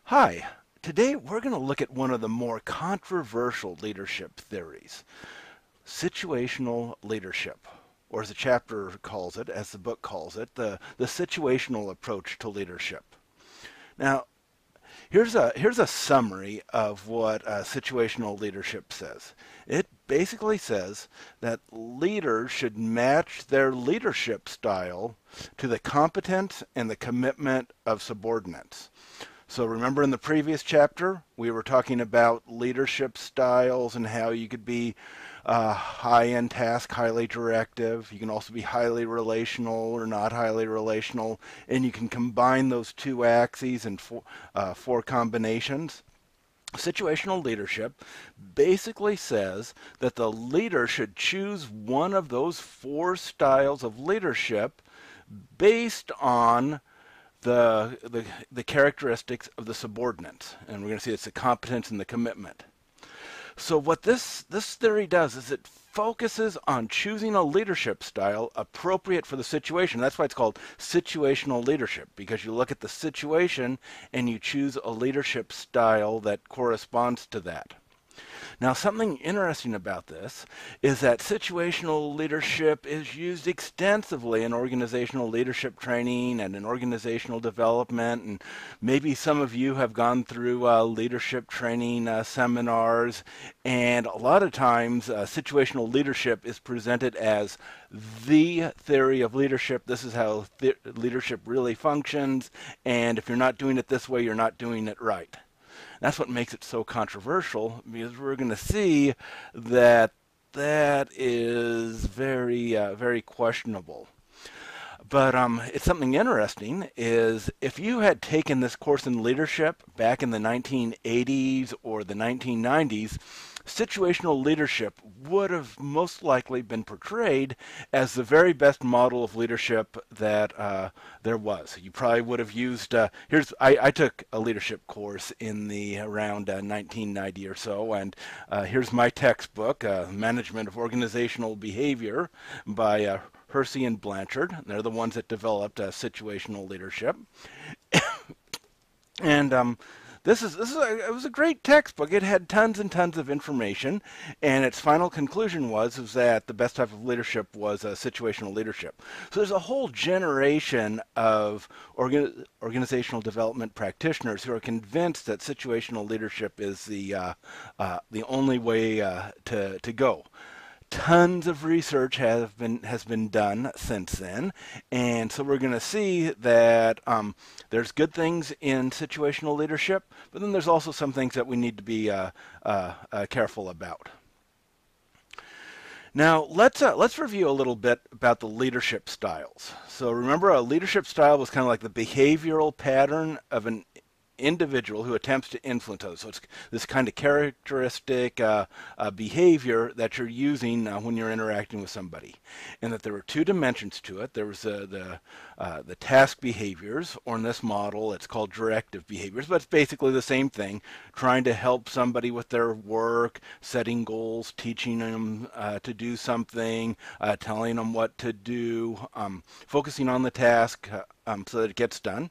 Hi, today we're going to look at one of the more controversial leadership theories, situational leadership, or as the chapter calls it, as the book calls it, the situational approach to leadership. Now, here's a summary of what situational leadership says. It basically says that leaders should match their leadership style to the competence and the commitment of subordinates. So remember in the previous chapter, we were talking about leadership styles and how you could be high-end task, highly directive. You can also be highly relational or not highly relational, and you can combine those two axes in four combinations. Situational leadership basically says that the leader should choose one of those four styles of leadership based on the characteristics of the subordinates, and we're going to see it's the competence and the commitment. So what this theory does is it focuses on choosing a leadership style appropriate for the situation. That's why it's called situational leadership, because you look at the situation and you choose a leadership style that corresponds to that. Now, something interesting about this is that situational leadership is used extensively in organizational leadership training and in organizational development. And maybe some of you have gone through leadership training seminars. And a lot of times, situational leadership is presented as the theory of leadership. This is how leadership really functions. And if you're not doing it this way, you're not doing it right. That's what makes it so controversial, because we're going to see that that is very questionable. But it's something interesting is if you had taken this course in leadership back in the 1980s or the 1990s, situational leadership would have most likely been portrayed as the very best model of leadership that there was. You probably would have used, I took a leadership course in the around 1990 or so, and here's my textbook, Management of Organizational Behavior by Hersey and Blanchard. They're the ones that developed situational leadership. And it was a great textbook. It had tons and tons of information, and its final conclusion was that the best type of leadership was situational leadership. So there's a whole generation of organizational development practitioners who are convinced that situational leadership is the only way to go. Tons of research has been done since then, and so we're going to see that there's good things in situational leadership, but then there's also some things that we need to be careful about. Now let's review a little bit about the leadership styles. So remember, a leadership style was kind of like the behavioral pattern of an individual who attempts to influence others. So it's this kind of characteristic behavior that you're using when you're interacting with somebody, and that there were two dimensions to it. There was the task behaviors, or in this model, it's called directive behaviors, but it's basically the same thing: trying to help somebody with their work, setting goals, teaching them to do something, telling them what to do, focusing on the task so that it gets done.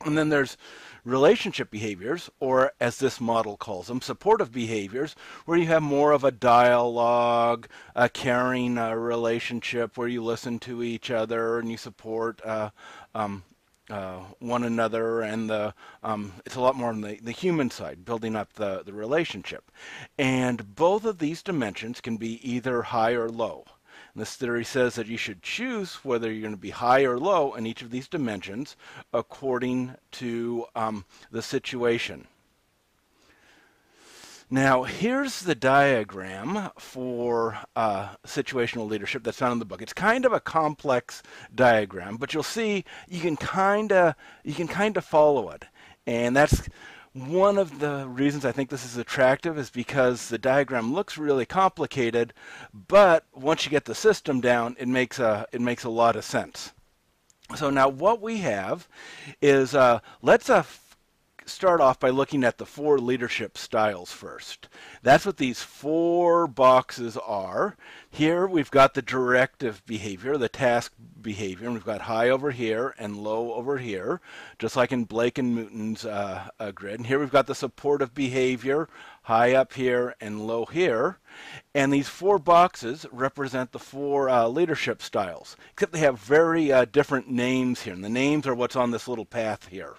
And then there's relationship behaviors, or as this model calls them, supportive behaviors, where you have more of a dialogue, a caring relationship where you listen to each other and you support one another, and it's a lot more on the human side, building up the relationship. And both of these dimensions can be either high or low. This theory says that you should choose whether you're going to be high or low in each of these dimensions according to the situation. Now, here's the diagram for situational leadership that's found in the book. It's kind of a complex diagram, but you'll see you can kind of follow it, and that's one of the reasons I think this is attractive, is because the diagram looks really complicated, but once you get the system down, it makes a lot of sense. So now what we have is let's start off by looking at the 4 leadership styles first. That's what these 4 boxes are. Here we've got the directive behavior, the task behavior, and we've got high over here and low over here, just like in Blake and Mooton's grid. And here we've got the supportive behavior, high up here and low here. And these 4 boxes represent the 4 leadership styles, except they have very different names here. And the names are what's on this little path here.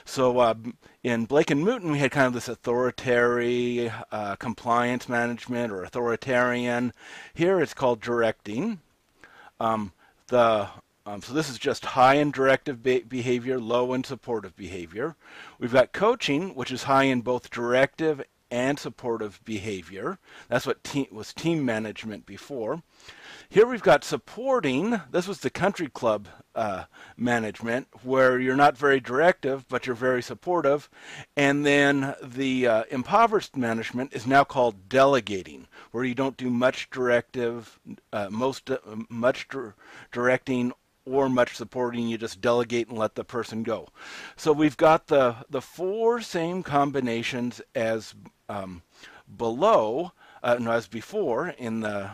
So in Blake and Mooton, we had kind of this authoritarian compliance management or authoritarian. Here it's called directing. So this is just high in directive behavior, low in supportive behavior. We've got coaching, which is high in both directive and supportive behavior. That's what was team management before. Here we've got supporting. This was the country club management, where you're not very directive, but you're very supportive. And then the impoverished management is now called delegating, where you don't do much directive, directing or much supporting. You just delegate and let the person go. So we've got the 4 same combinations as below. As before in the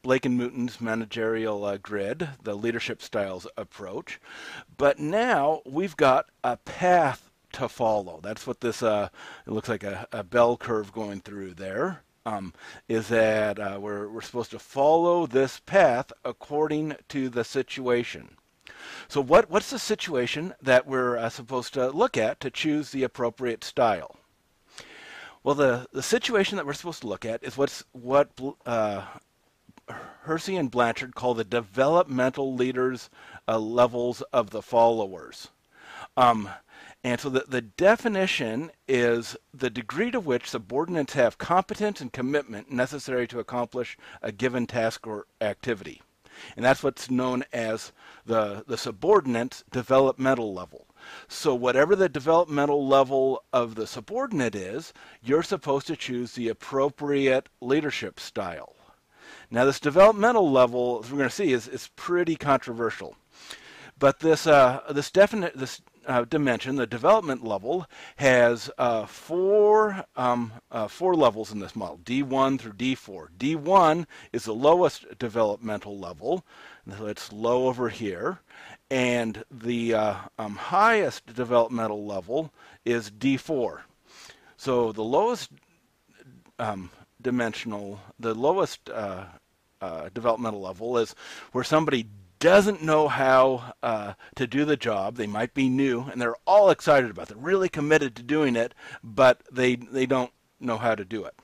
Blake and Mooton's managerial grid, the leadership styles approach. But now we've got a path to follow. That's what this, it looks like a bell curve going through there. Is that we're supposed to follow this path according to the situation. So what's the situation that we're supposed to look at to choose the appropriate style? Well, the situation that we're supposed to look at is what Hersey and Blanchard call the developmental leaders levels of the followers. And so the definition is the degree to which subordinates have competence and commitment necessary to accomplish a given task or activity. And that's what's known as the subordinate's developmental level. So whatever the developmental level of the subordinate is, you're supposed to choose the appropriate leadership style. Now this developmental level, as we're going to see, is pretty controversial. But this dimension, the development level, has 4 levels in this model, D1 through D4. D1 is the lowest developmental level, so it's low over here. And the highest developmental level is D4. So the lowest developmental level is where somebody doesn't know how to do the job. They might be new, and they're all excited about it. They're really committed to doing it, but they don't know how to do it.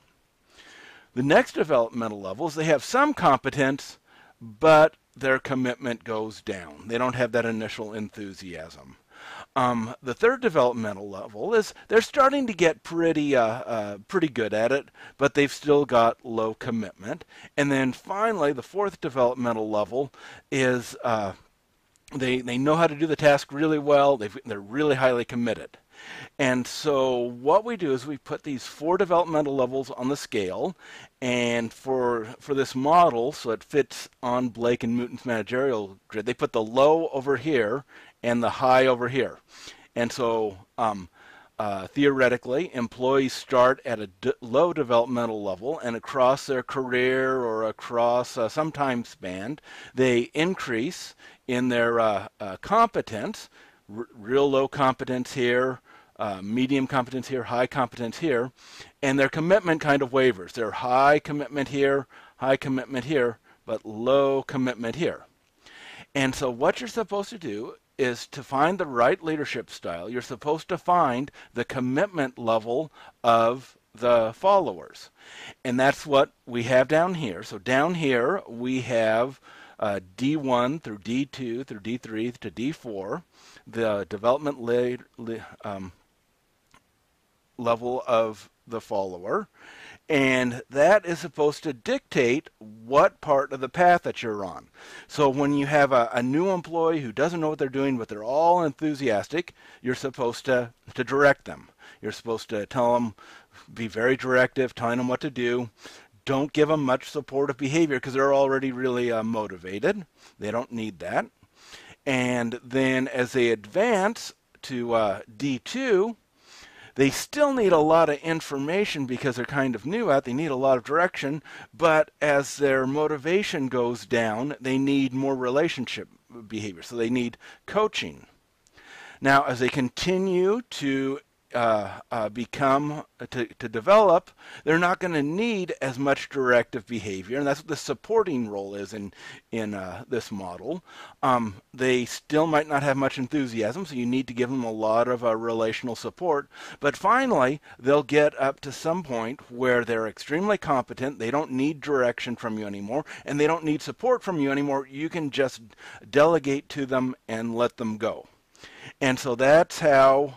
The next developmental level is they have some competence, but their commitment goes down. They don't have that initial enthusiasm. The third developmental level is they're starting to get pretty good at it, but they've still got low commitment. And then finally, the fourth developmental level is they know how to do the task really well. They're really highly committed. And so what we do is we put these 4 developmental levels on the scale, and for this model, so it fits on Blake and Mooton's managerial grid, they put the low over here and the high over here. And so theoretically, employees start at a low developmental level, and across their career or across some time span, they increase in their competence, real low competence here, medium competence here, high competence here, and their commitment kind of wavers. They're high commitment here, but low commitment here. And so what you're supposed to do is to find the right leadership style. You're supposed to find the commitment level of the followers. And that's what we have down here. So down here we have D1 through D2 through D3 to D4, the development level of the follower, and that is supposed to dictate what part of the path that you're on. So when you have a new employee who doesn't know what they're doing, but they're all enthusiastic, you're supposed to direct them. You're supposed to tell them, be very directive, telling them what to do. Don't give them much supportive behavior because they're already really motivated. They don't need that. And then as they advance to D2, They still need a lot of information because they're kind of new at it. They need a lot of direction, but as their motivation goes down, they need more relationship behavior. So they need coaching. Now, as they continue to to develop, they're not going to need as much directive behavior, and that's what the supporting role is in this model. They still might not have much enthusiasm, so you need to give them a lot of relational support. But finally, they'll get up to some point where they're extremely competent. They don't need direction from you anymore, and they don't need support from you anymore. You can just delegate to them and let them go. And so that's how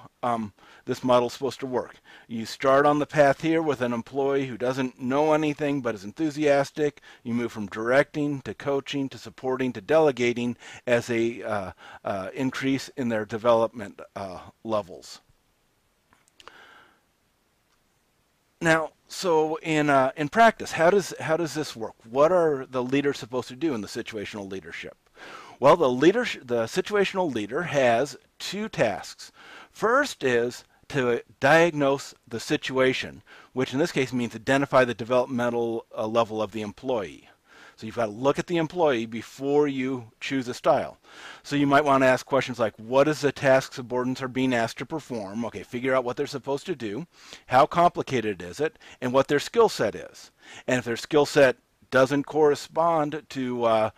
this model is supposed to work. You start on the path here with an employee who doesn't know anything but is enthusiastic. You move from directing to coaching to supporting to delegating as they increase in their development levels. Now, so in practice, how does this work? What are the leaders supposed to do in the situational leadership? Well, the situational leader has two tasks. First is to diagnose the situation, which in this case means identify the developmental level of the employee. So you've got to look at the employee before you choose a style. So you might want to ask questions like, what is the task subordinates are being asked to perform? Okay, figure out what they're supposed to do, how complicated is it, and what their skill set is. And if their skill set doesn't correspond to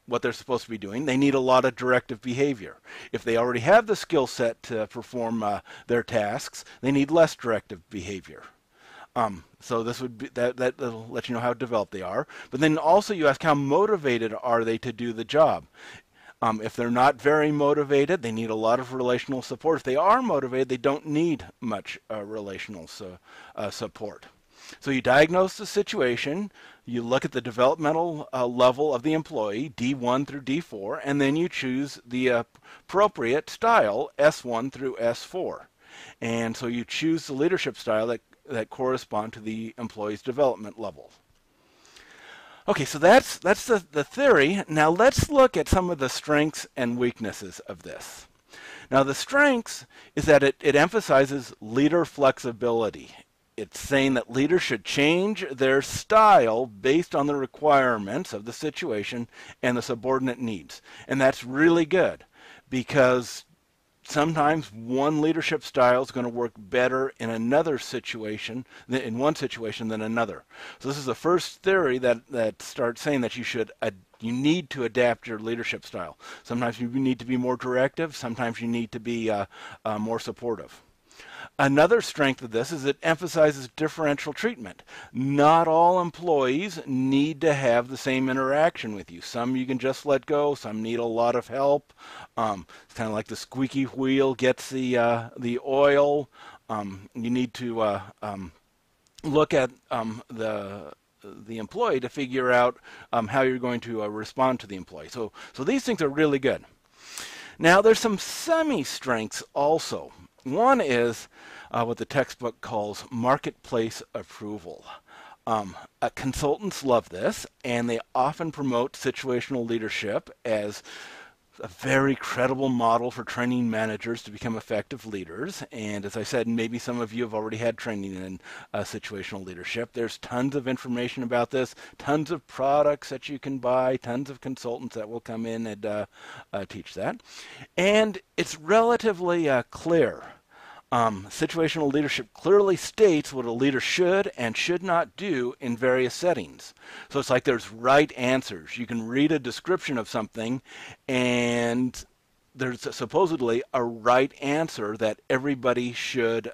what they're supposed to be doing, they need a lot of directive behavior. If they already have the skill set to perform their tasks, they need less directive behavior. So this would be that'll let you know how developed they are. But then also you ask, how motivated are they to do the job? If they're not very motivated, they need a lot of relational support. If they are motivated, they don't need much relational support. So you diagnose the situation, you look at the developmental level of the employee, D1 through D4, and then you choose the appropriate style, S1 through S4. And so you choose the leadership style that correspond to the employee's development level. Okay, so that's the theory. Now let's look at some of the strengths and weaknesses of this. Now the strengths is that it emphasizes leader flexibility. It's saying that leaders should change their style based on the requirements of the situation and the subordinate needs. And that's really good because sometimes one leadership style is going to work better in another situation, in one situation than another. So this is the first theory that starts saying that you need to adapt your leadership style. Sometimes you need to be more directive. Sometimes you need to be more supportive. Another strength of this is it emphasizes differential treatment. Not all employees need to have the same interaction with you. Some you can just let go. Some need a lot of help. It's kind of like the squeaky wheel gets the oil. You need to look at the employee to figure out how you're going to respond to the employee. So these things are really good. Now there's some semi-strengths also. One is what the textbook calls marketplace approval. Consultants love this, and they often promote situational leadership as a very credible model for training managers to become effective leaders. And as I said, maybe some of you have already had training in situational leadership. There's tons of information about this, tons of products that you can buy, tons of consultants that will come in and teach that. And it's relatively clear. Situational leadership clearly states what a leader should and should not do in various settings. So it's like there's right answers. You can read a description of something and there's supposedly a right answer that everybody should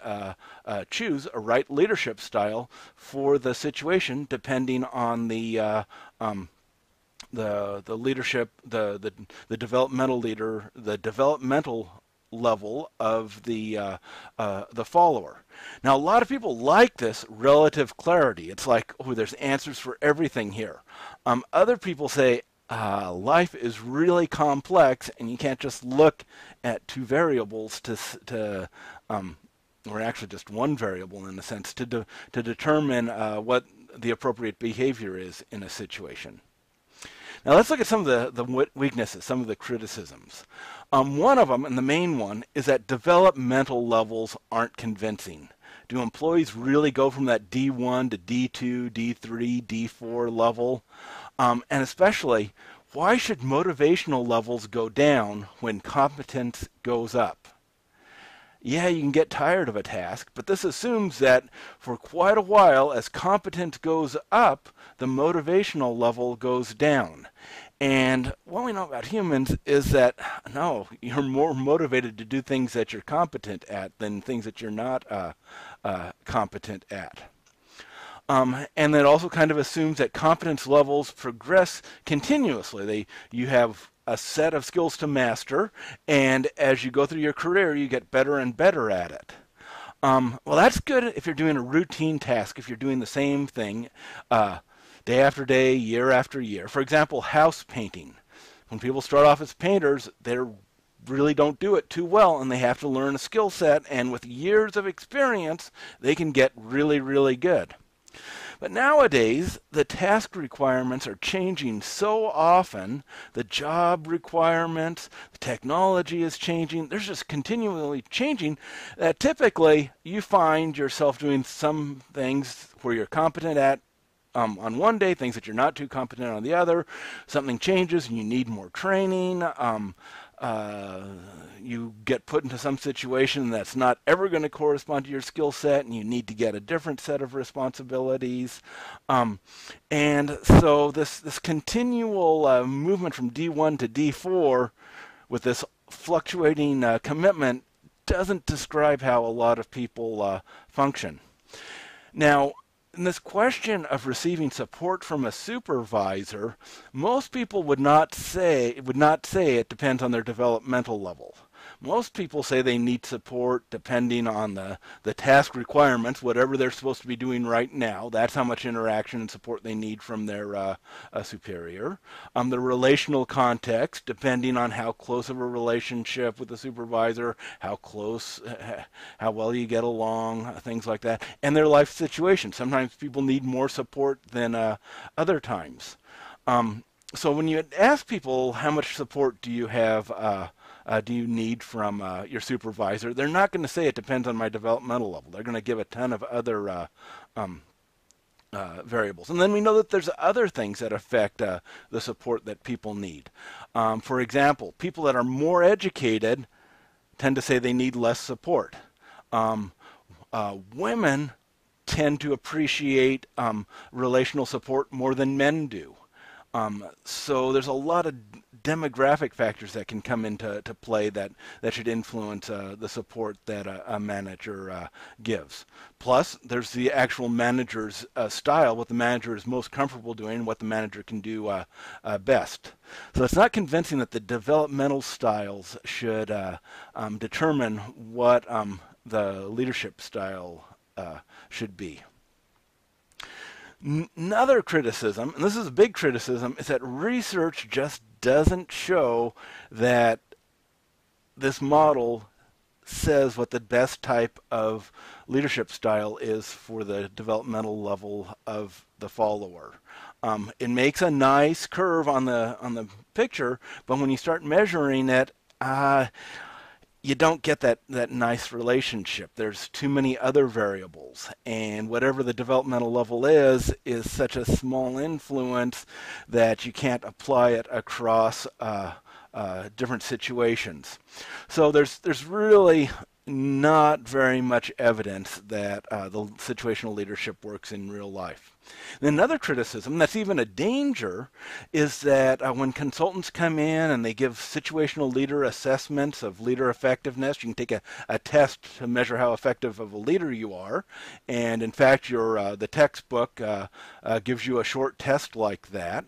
choose, a right leadership style for the situation depending on the leadership, the developmental leader, the developmental level of the follower. Now, a lot of people like this relative clarity. It's like, oh, there's answers for everything here. Other people say life is really complex, and you can't just look at two variables or actually just one variable in a sense to determine what the appropriate behavior is in a situation. Now let's look at some of the weaknesses, some of the criticisms. One of them, and the main one, is that developmental levels aren't convincing. Do employees really go from that D1 to D2, D3, D4 level? And especially, why should motivational levels go down when competence goes up? Yeah, you can get tired of a task, but this assumes that for quite a while, as competence goes up, the motivational level goes down. And what we know about humans is that no, you're more motivated to do things that you're competent at than things that you're not competent at. And that also kind of assumes that competence levels progress continuously. You have a set of skills to master, and as you go through your career, you get better and better at it. Well, that's good if you're doing a routine task, if you're doing the same thing day after day, year after year. For example, house painting. When people start off as painters, they really don't do it too well, and they have to learn a skill set, and with years of experience, they can get really, really good. But nowadays, the task requirements are changing so often. The job requirements, the technology is changing. There's just continually changing that typically you find yourself doing some things where you're competent at on one day, things that you're not too competent on the other. Something changes and you need more training. You get put into some situation that's not ever going to correspond to your skill set, and you need to get a different set of responsibilities. And so this continual movement from D1 to D4 with this fluctuating commitment doesn't describe how a lot of people function. Now, in this question of receiving support from a supervisor, most people would not say it depends on their developmental level. Most people say they need support depending on the task requirements, whatever they're supposed to be doing right now. That's how much interaction and support they need from their superior. The relational context, depending on how close of a relationship with the supervisor, how well you get along, things like that, and their life situation. Sometimes people need more support than other times. So when you ask people how much support do you have, do you need from your supervisor, they're not going to say it depends on my developmental level. They're going to give a ton of other variables. And then we know that there's other things that affect the support that people need. For example, people that are more educated tend to say they need less support. Women tend to appreciate relational support more than men do. So there's a lot of demographic factors that can come into play that should influence the support that a manager gives. Plus, there's the actual manager's style, what the manager is most comfortable doing, what the manager can do best. So it's not convincing that the developmental styles should determine what the leadership style should be. Another criticism, and this is a big criticism, is that research just doesn't show that this model says what the best type of leadership style is for the developmental level of the follower. It makes a nice curve on the picture, but when you start measuring it, you don't get that nice relationship. There's too many other variables, and whatever the developmental level is such a small influence that you can't apply it across different situations. So there's really not very much evidence that the situational leadership works in real life. And another criticism that's even a danger is that when consultants come in and they give situational leader assessments of leader effectiveness, you can take a test to measure how effective of a leader you are, and in fact the textbook gives you a short test like that.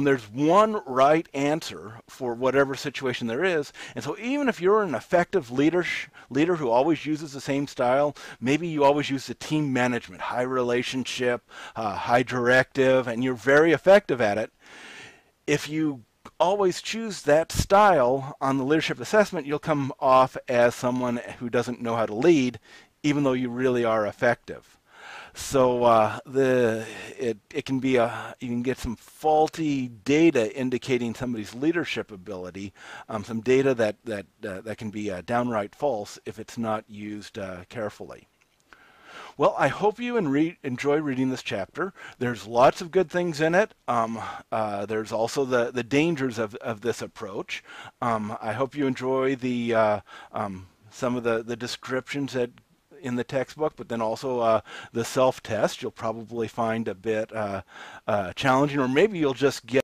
There's one right answer for whatever situation there is, and so even if you're an effective leader who always uses the same style, maybe you always use the team management, high relationship, high directive, and you're very effective at it. If you always choose that style on the leadership assessment, you'll come off as someone who doesn't know how to lead, even though you really are effective. So it can be you can get some faulty data indicating somebody's leadership ability, some data that can be downright false if it's not used carefully. Well, I hope you enjoy reading this chapter. There's lots of good things in it. There's also the dangers of this approach. I hope you enjoy some of the descriptions that in the textbook, but then also the self-test you'll probably find a bit challenging, or maybe you'll just get